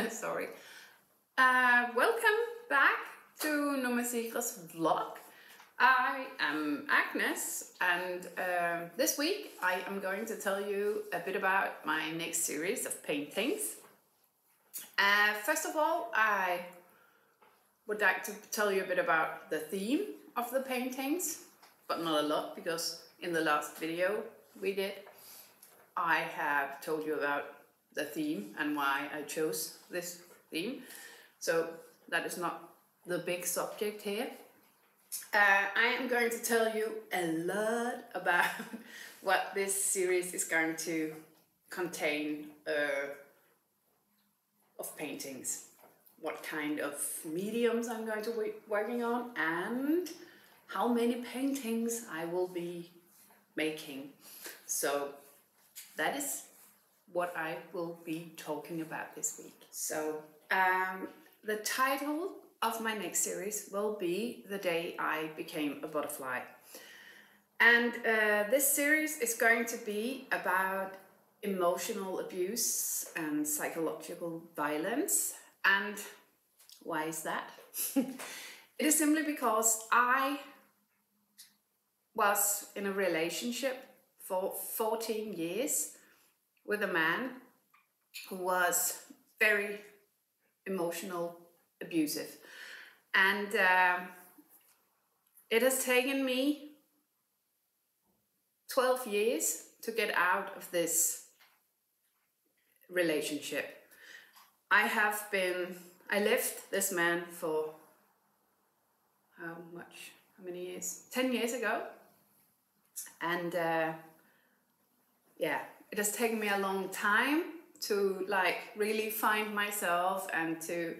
Sorry. Welcome back to Nummer 6's vlog. I am Agnes, and this week I am going to tell you a bit about my next series of paintings. First of all, I would like to tell you a bit about the theme of the paintings, but not a lot, because in the last video we did, I have told you about the theme and why I chose this theme. So that is not the big subject here. I am going to tell you a lot about what this series is going to contain of paintings, what kind of mediums I'm going to be working on, and how many paintings I will be making. So that is what I will be talking about this week. So the title of my next series will be The Day I Became a Butterfly. And this series is going to be about emotional abuse and psychological violence. And why is that? It is simply because I was in a relationship for 14 years with a man who was very emotional abusive. And it has taken me 12 years to get out of this relationship. I left this man for how many years? 10 years ago. And yeah, it has taken me a long time to really find myself and to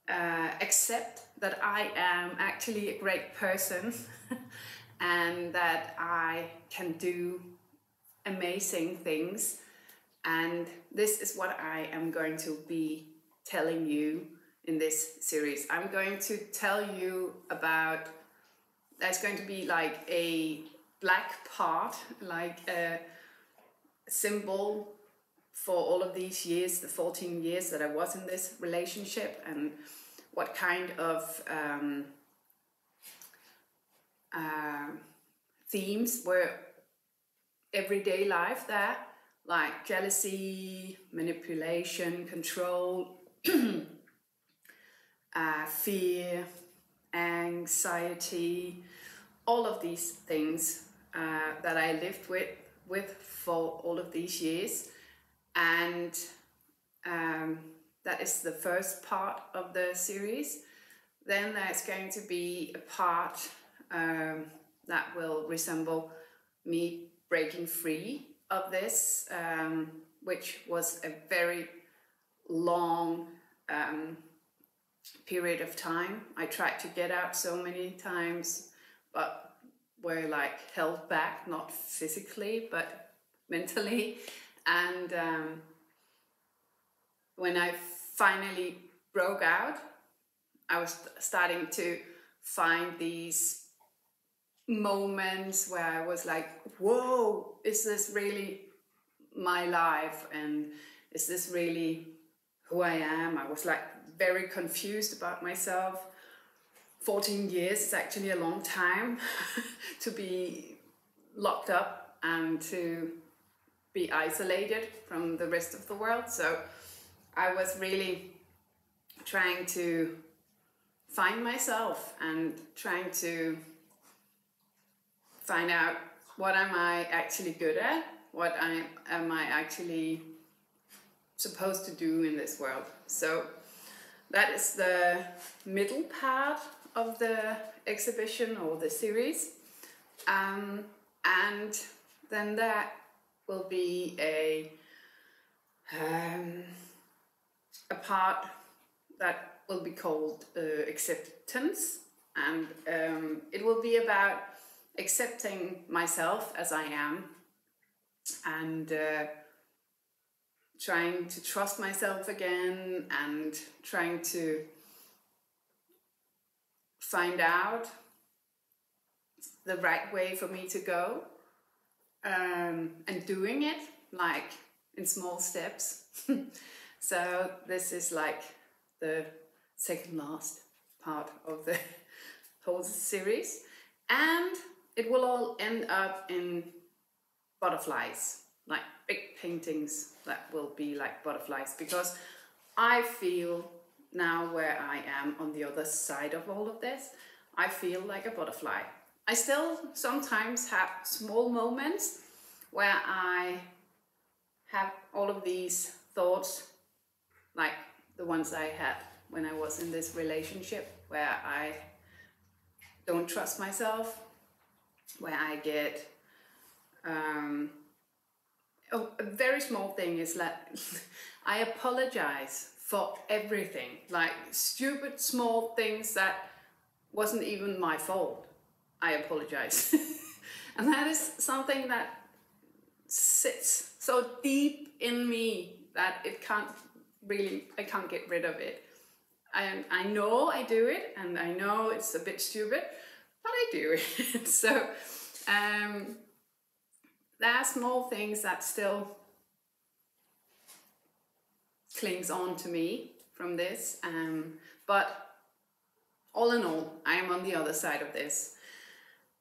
accept that I am actually a great person and that I can do amazing things. And this is what I am going to be telling you in this series. I'm going to tell you about, there's going to be like a black part, like a symbol for all of these years, the 14 years that I was in this relationship, and what kind of themes were everyday life there, like jealousy, manipulation, control, fear, anxiety, all of these things that I lived with for all of these years. And that is the first part of the series. Then there's going to be a part that will resemble me breaking free of this, which was a very long period of time. I tried to get out so many times, but were held back, not physically, but mentally. And when I finally broke out, I was starting to find these moments where I was like, whoa, is this really my life? And is this really who I am? I was very confused about myself. 14 years is actually a long time to be locked up and to be isolated from the rest of the world. So I was really trying to find myself and trying to find out, what am I actually good at? What am I actually supposed to do in this world? So that is the middle part of the exhibition or the series. And then there will be a part that will be called acceptance, and it will be about accepting myself as I am, and trying to trust myself again, and trying to find out the right way for me to go, and doing it in small steps. So this is like the second last part of the whole series, and it will all end up in butterflies, like big paintings that will be like butterflies, because I feel now where I am on the other side of all of this, I feel like a butterfly. I still sometimes have small moments where I have all of these thoughts, like the ones I had when I was in this relationship, where I don't trust myself, where I get a very small thing is that I apologize for everything, like stupid small things that wasn't even my fault. I apologize. And that is something that sits so deep in me that I can't get rid of it. I know I do it, and I know it's a bit stupid, but I do it. So there are small things that still clings on to me from this, but all in all, I am on the other side of this.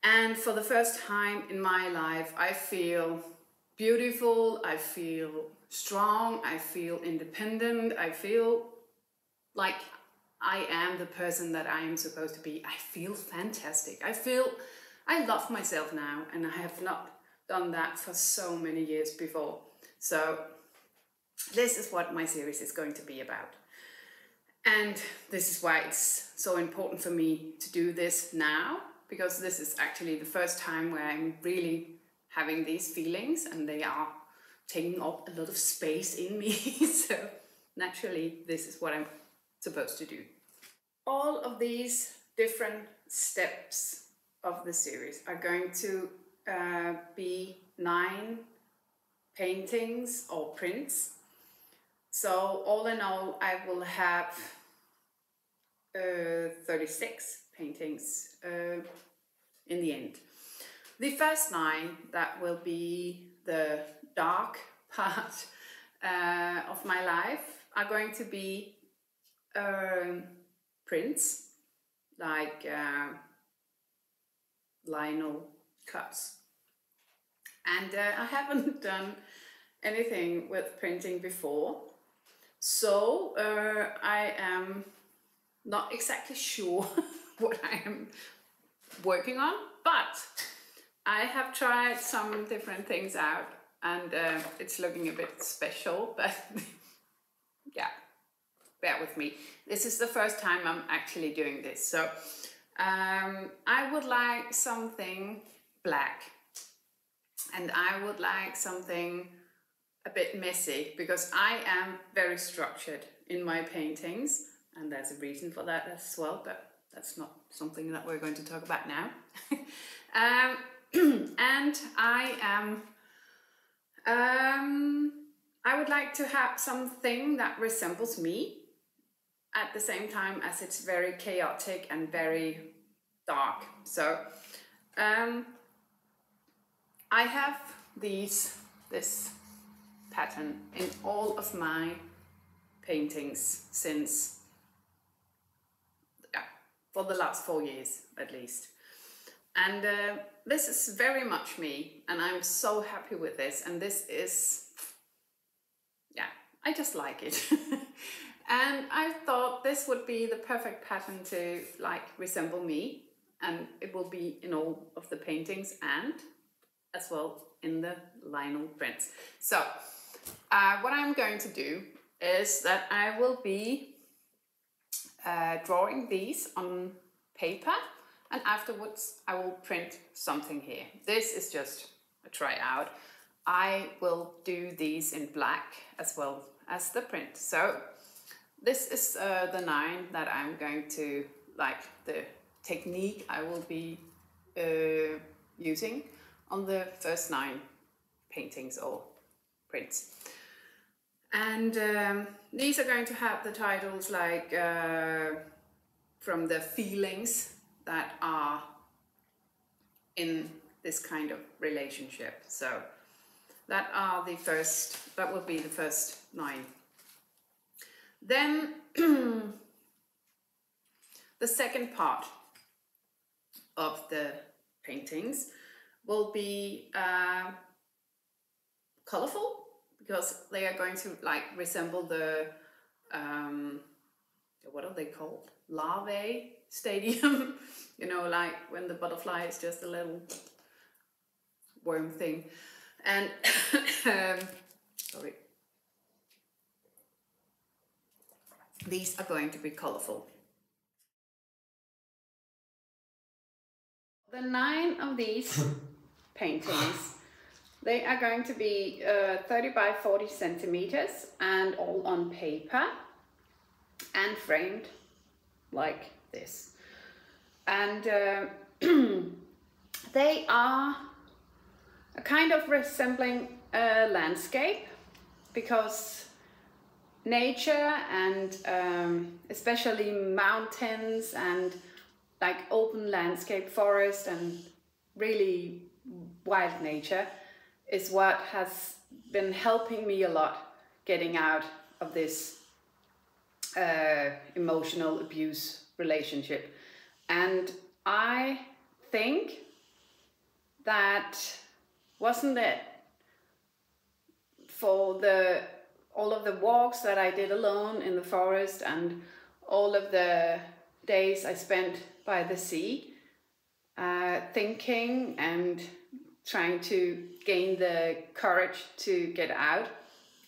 And for the first time in my life, I feel beautiful, I feel strong, I feel independent, I feel like I am the person that I am supposed to be. I feel fantastic. I love myself now, and I have not done that for so many years before. So this is what my series is going to be about. And this is why it's so important for me to do this now, because this is actually the first time where I'm really having these feelings, and they are taking up a lot of space in me. So naturally, this is what I'm supposed to do. All of these different steps of the series are going to be 9 paintings or prints. So all in all, I will have 36 paintings in the end. The first 9, that will be the dark part of my life, are going to be prints, like lino cuts. And I haven't done anything with printing before, so I am not exactly sure what I am working on, but I have tried some different things out, and it's looking a bit special, but yeah, bear with me. This is the first time I'm actually doing this, so I would like something black, and I would like something a bit messy, because I am very structured in my paintings, and there's a reason for that as well, but that's not something that we're going to talk about now. And I would like to have something that resembles me, at the same time as it's very chaotic and very dark. So I have this pattern in all of my paintings since, for the last 4 years at least. And this is very much me, and I'm so happy with this, and this is, I just like it. And I thought this would be the perfect pattern to resemble me, and it will be in all of the paintings and as well in the lino prints. So what I'm going to do is that I will be drawing these on paper, and afterwards I will print something here. This is just a tryout. I will do these in black as well as the print. So this is the 9 that I'm going to, the technique I will be using on the first 9 paintings or prints. And these are going to have the titles from the feelings that are in this kind of relationship. So that will be the first 9 Then the second part of the paintings will be colorful, because they are going to like resemble the what are they called? Larvae stadium. You know, like when the butterfly is just a little worm thing. And sorry. These are going to be colorful. The 9 of these paintings, they are going to be 30 by 40 centimeters and all on paper and framed like this. And they are a kind of resembling a landscape, because nature and especially mountains and like open landscape, forest and really wild nature is what has been helping me a lot getting out of this emotional abuse relationship. And I think that wasn't it for all of the walks that I did alone in the forest and all of the days I spent by the sea, thinking and trying to gain the courage to get out,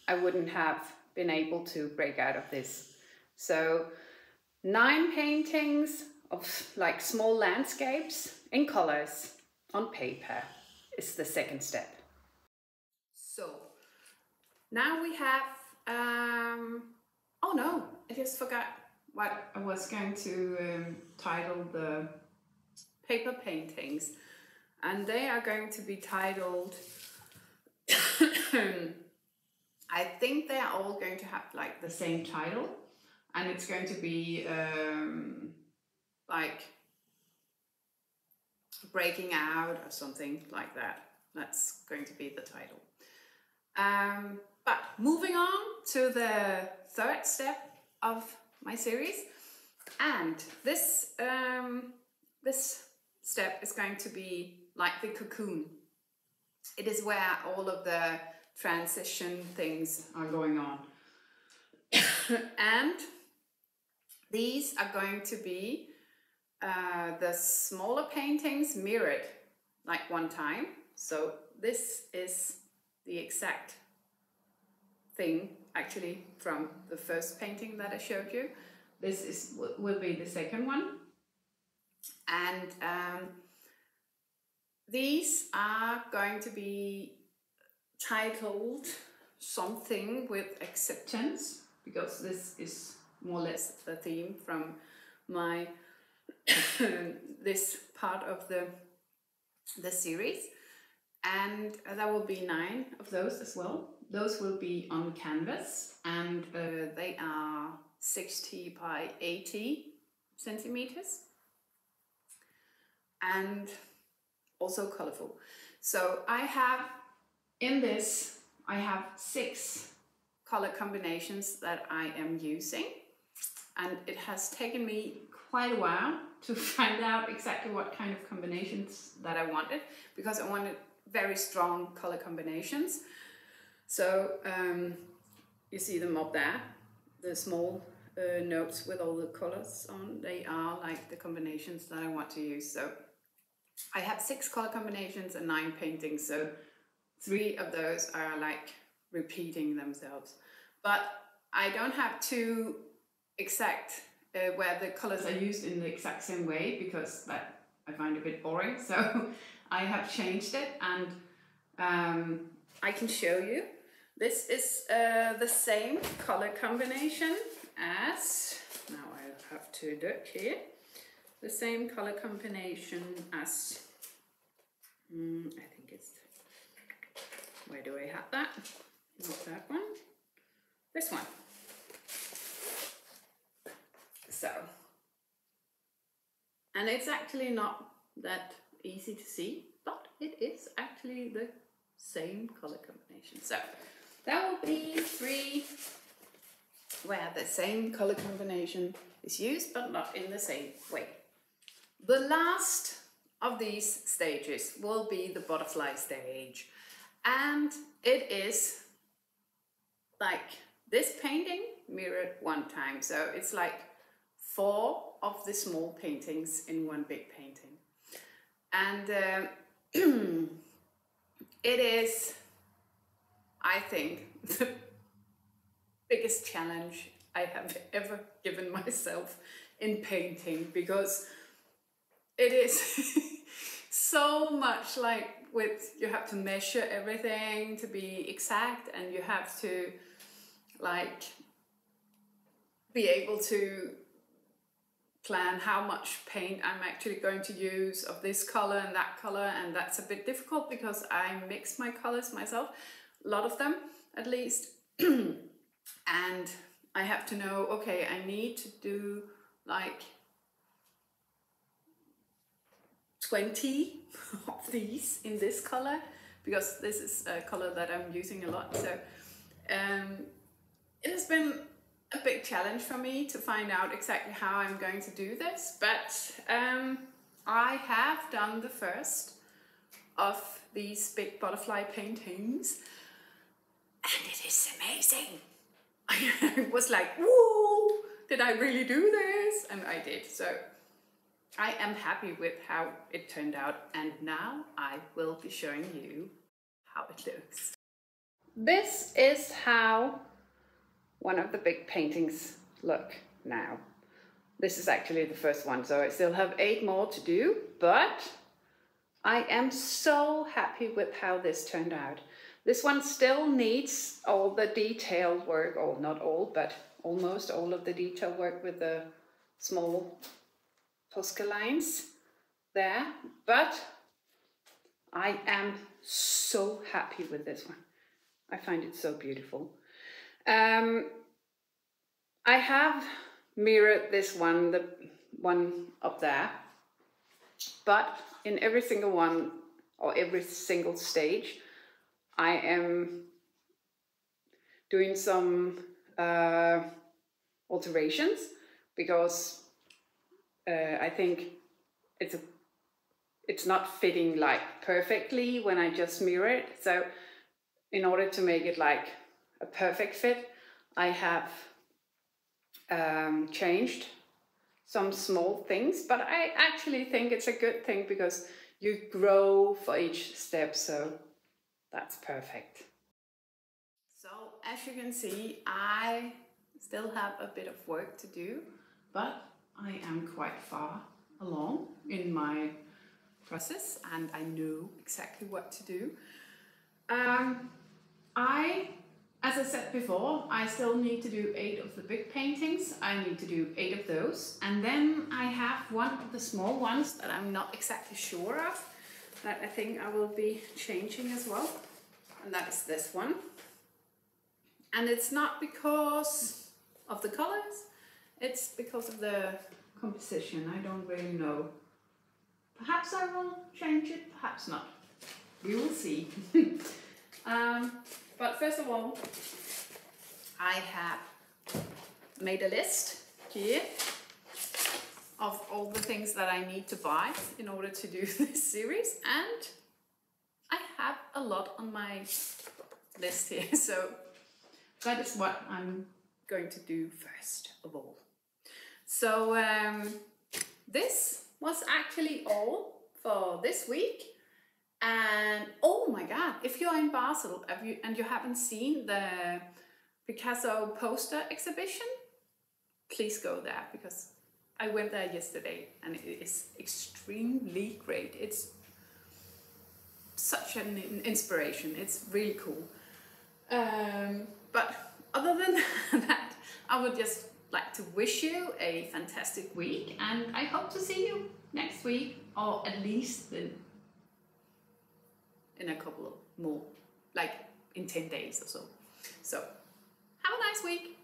I wouldn't have been able to break out of this. So 9 paintings of like small landscapes in colors on paper is the second step. So now we have, oh no, I just forgot what I was going to title the paper paintings, and they are going to be titled I think they are all going to have like the same title, and it's going to be like breaking out or something like that. That's going to be the title. But moving on to the third step of my series, and this this step is going to be like the cocoon. It is where all of the transition things are going on. And these are going to be the smaller paintings mirrored like one time. So this is the exact thing actually from the first painting that I showed you. This will be the second one. And these are going to be titled something with acceptance, because this is more or less the theme from my this part of the series. And there will be 9 of those as well. Those will be on canvas, and they are 60 by 80 centimeters and also colorful. So I have in this, I have 6 color combinations that I am using, and it has taken me quite a while to find out exactly what kind of combinations that I wanted, because I wanted very strong color combinations. So you see them up there, the small notes with all the colors on, they are like the combinations that I want to use. So I have 6 color combinations and 9 paintings, so 3 of those are like repeating themselves. But I don't have 2 exact where the colors are used in the exact same way, because that I find a bit boring. So I have changed it, and I can show you. This is the same color combination as, now I have to look here, the same color combination as, I think it's, where do I have that? Not that one, this one. So, and it's actually not that easy to see, but it is actually the same color combination. So there will be 3 where the same color combination is used, but not in the same way. The last of these stages will be the butterfly stage, and it is like this painting mirrored 1 time. So it's like 4 of the small paintings in one big painting. And it is, I think, the biggest challenge I have ever given myself in painting, because it is so much like you have to measure everything to be exact, and you have to like be able to plan how much paint I'm actually going to use of this color and that color, and that's a bit difficult because I mix my colors myself, a lot of them at least. And I have to know, okay, I need to do like 20 of these in this color, because this is a color that I'm using a lot. So it has been a big challenge for me to find out exactly how I'm going to do this, but I have done the first of these big butterfly paintings, and it is amazing. I was like, whoa, did I really do this? And I did. So I am happy with how it turned out, and now I will be showing you how it looks. This is how one of the big paintings look now. This is actually the first one, so I still have 8 more to do, but I am so happy with how this turned out. This one still needs all the detailed work, or not all, but almost all of the detail work with the small Posca lines there, but I am so happy with this one. I find it so beautiful. I have mirrored this one, the one up there, but in every single one, or every single stage, I am doing some alterations, because I think it's not fitting like perfectly when I just mirror it. So in order to make it like a perfect fit, I have changed some small things, but I actually think it's a good thing because you grow for each step, so that's perfect. So as you can see, I still have a bit of work to do, but I am quite far along in my process and I know exactly what to do. As I said before, I still need to do 8 of the big paintings. I need to do 8 of those. And then I have one of the small ones that I'm not exactly sure of, that I think I will be changing as well. And that is this one. And it's not because of the colors, it's because of the composition. I don't really know. Perhaps I will change it, perhaps not. We will see. But first of all, I have made a list here of all the things that I need to buy in order to do this series, and I have a lot on my list here, so that is what I'm going to do first of all. So this was actually all for this week. And oh my god, if you're in Basel and you haven't seen the Picasso poster exhibition, please go there, because I went there yesterday and it is extremely great. It's such an inspiration, it's really cool. But other than that, I would just like to wish you a fantastic week, and I hope to see you next week, or at least in a couple of more, like in 10 days or so. So have a nice week.